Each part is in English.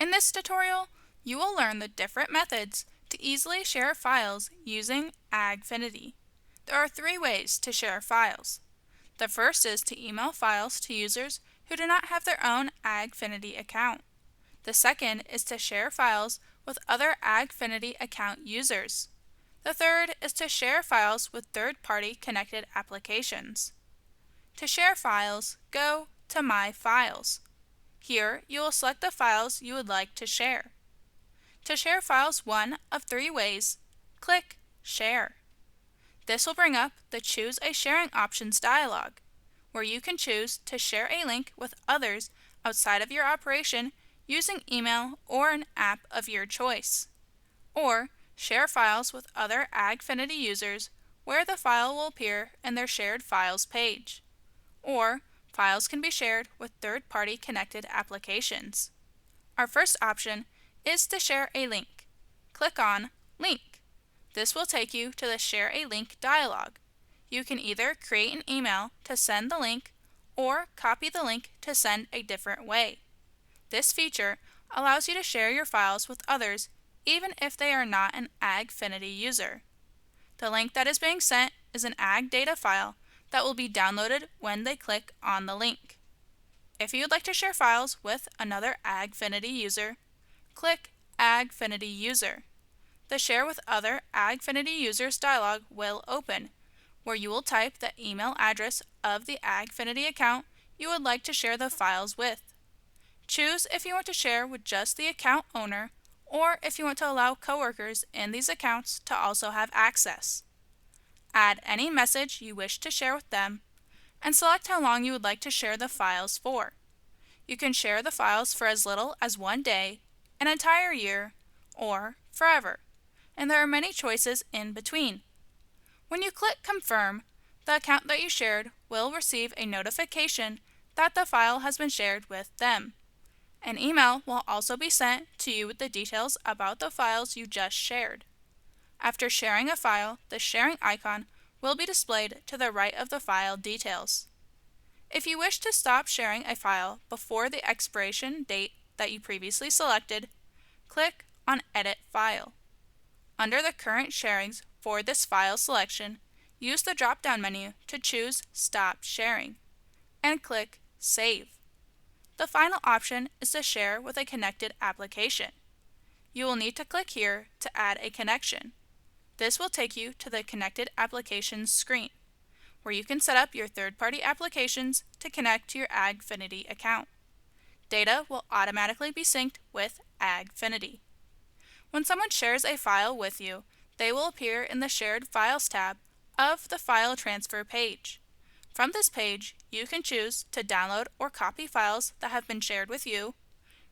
In this tutorial, you will learn the different methods to easily share files using AgFiniti. There are three ways to share files. The first is to email files to users who do not have their own AgFiniti account. The second is to share files with other AgFiniti account users. The third is to share files with third-party connected applications. To share files, go to My Files. Here, you will select the files you would like to share. To share files one of three ways, click Share. This will bring up the Choose a Sharing Options dialog, where you can choose to share a link with others outside of your operation using email or an app of your choice. Or share files with other AgFiniti users where the file will appear in their Shared Files page. Or files can be shared with third-party connected applications. Our first option is to share a link. Click on Link. This will take you to the Share a Link dialog. You can either create an email to send the link or copy the link to send a different way. This feature allows you to share your files with others even if they are not an AgFiniti user. The link that is being sent is an Ag data file that will be downloaded when they click on the link. If you would like to share files with another AgFiniti user, click AgFiniti User. The Share with Other AgFiniti Users dialog will open, where you will type the email address of the AgFiniti account you would like to share the files with. Choose if you want to share with just the account owner or if you want to allow coworkers in these accounts to also have access. Add any message you wish to share with them, and select how long you would like to share the files for. You can share the files for as little as 1 day, an entire year, or forever, and there are many choices in between. When you click Confirm, the account that you shared will receive a notification that the file has been shared with them. An email will also be sent to you with the details about the files you just shared. After sharing a file, the sharing icon will be displayed to the right of the file details. If you wish to stop sharing a file before the expiration date that you previously selected, click on Edit File. Under the current sharings for this file selection, use the drop-down menu to choose Stop Sharing, and click Save. The final option is to share with a connected application. You will need to click here to add a connection. This will take you to the Connected Applications screen, where you can set up your third-party applications to connect to your AgFiniti account. Data will automatically be synced with AgFiniti. When someone shares a file with you, they will appear in the Shared Files tab of the File Transfer page. From this page, you can choose to download or copy files that have been shared with you,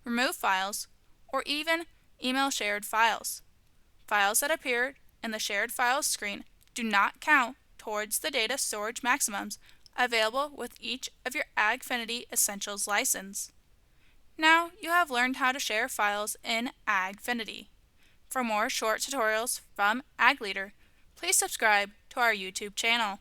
remove files, or even email shared files. Files that appear in the Shared Files screen do not count towards the data storage maximums available with each of your AgFiniti Essentials license. Now you have learned how to share files in AgFiniti. For more short tutorials from AgLeader, please subscribe to our YouTube channel.